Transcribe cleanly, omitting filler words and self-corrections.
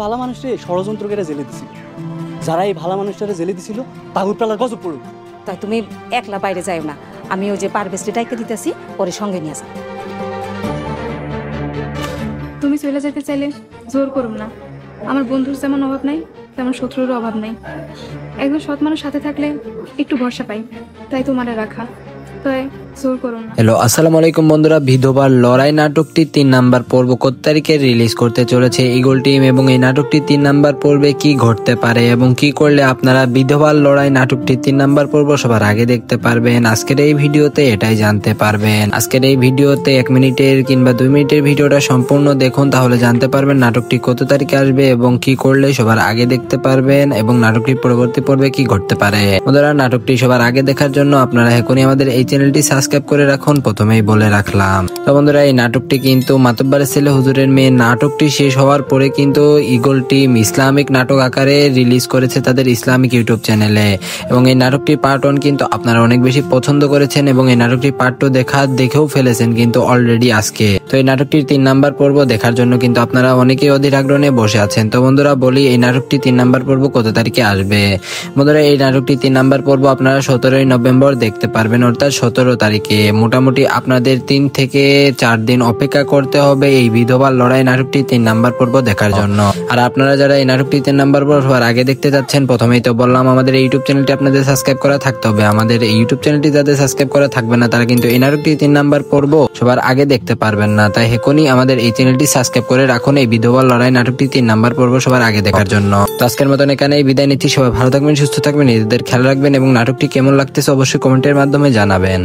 ভালো মানুষরে ষড়যন্ত্র করে জেলে দিছিল। যারা এই ভালো মানুষটারে জেলে দিছিল তাগুর পালার গজব পড়ুক। তাই তুমি একলা বাইরে যাও না, আমি ওই যে পারভেজকে ডাইকে দিতেছি, পরে সঙ্গে নিয়ে যাও। তুমি চলে যেতে চাইলে জোর করুম না। আমার বন্ধুর যেমন অভাব নাই তেমন শত্রুরও অভাব নাই। একজন সৎ মানুষ সাথে থাকলে একটু ভরসা পাই, তাই তোমারে রাখা। তাই জোর করুন না। হ্যালো, আসসালামু আলাইকুম বন্ধুরা। বিধবার লড়াই নাটকটি 3 নাম্বার পর্ব কত তারিখে রিলিজ করতে চলেছে ইগল টিম, এবং এই নাটকটি 3 নাম্বার পর্বে কি ঘটতে পারে এবং কি করলে আপনারা বিধবার লড়াই নাটকটি 3 নাম্বার পর্ব সবার আগে দেখতে পারবেন, আজকের এই ভিডিওতে এটাই জানতে পারবেন। আজকের এই ভিডিওতে 1 মিনিটের কিংবা 2 মিনিটের ভিডিওটা সম্পূর্ণ দেখুন, তাহলে জানতে পারবেন নাটকটি কত তারিখে আসবে এবং কি করলে সবার আগে দেখতে পারবেন এবং নাটকটির পরবর্তী পর্বে কি ঘটতে পারে। বন্ধুরা, নাটকটি সবার আগে দেখার জন্য আপনারা এখনই আমাদের এই চ্যানেলটি সাবস্ক্রাইব করে রাখুন, প্রথমেই বলে রাখলাম। তো বন্ধুরা, এই নাটকটি কিন্তু মাতব্বরের ছেলে হুজুরের মেয়ে নাটকটি শেষ হওয়ার পরে কিন্তু ইগল টিম ইসলামিক নাটক আকারে রিলিজ করেছে তাদের ইসলামিক ইউটিউব চ্যানেলে, এবং এই নাটকটি পার্ট 1 কিন্তু আপনারা অনেক বেশি পছন্দ করেছেন এবং এই নাটকটি পার্ট 2 দেখেও ফেলেছেন কিন্তু অলরেডি আজকে। তো এই নাটকটির 3 নাম্বার পর্ব দেখার জন্য কিন্তু আপনারা অনেকেই অধীর আগ্রহ নিয়ে বসে আছেন। তো বন্ধুরা বলি, এই নাটকটি 3 নাম্বার পর্ব কত তারিখে আসবে। বন্ধুরা, এই নাটকটি 3 নাম্বার পর্ব আপনারা 17ই নভেম্বর দেখতে পারবেন, অর্থাৎ 17 তারিখে। মোটামুটি আপনাদের 3 থেকে 4 দিন অপেক্ষা করতে হবে এই বিধবার লড়াই নাটকটি 3 নাম্বার পর্ব দেখার জন্য। আর আপনারা যারা এই নাটকটি 3 নাম্বার পর্ব সবার আগে দেখতে যাচ্ছেন, প্রথমেই তো বললাম আমাদের এই ইউটিউব চ্যানেলটি আপনাদের সাবস্ক্রাইব করা থাকতে হবে। আমাদের এই ইউটিউব চ্যানেলটি যাদের সাবস্ক্রাইব করা থাকবে না তারা কিন্তু এই নাটকটি 3 নাম্বার পর্ব সবার আগে দেখতে পারবেন না। তাই এখনই আমাদের এই চ্যানেলটি সাবস্ক্রাইব করে রাখুন এই বিধবার লড়াই নাটকটি 3 নাম্বার পর্ব সবার আগে দেখার জন্য। তো আজকের মতন এখানেই বিদায় নিচ্ছি। সবাই ভালো থাকবেন, সুস্থ থাকবেন, নিজেদের খেয়াল রাখবেন এবং নাটকটি কেমন লাগতেছে অবশ্যই কমেন্টের মাধ্যমে জানাবেন।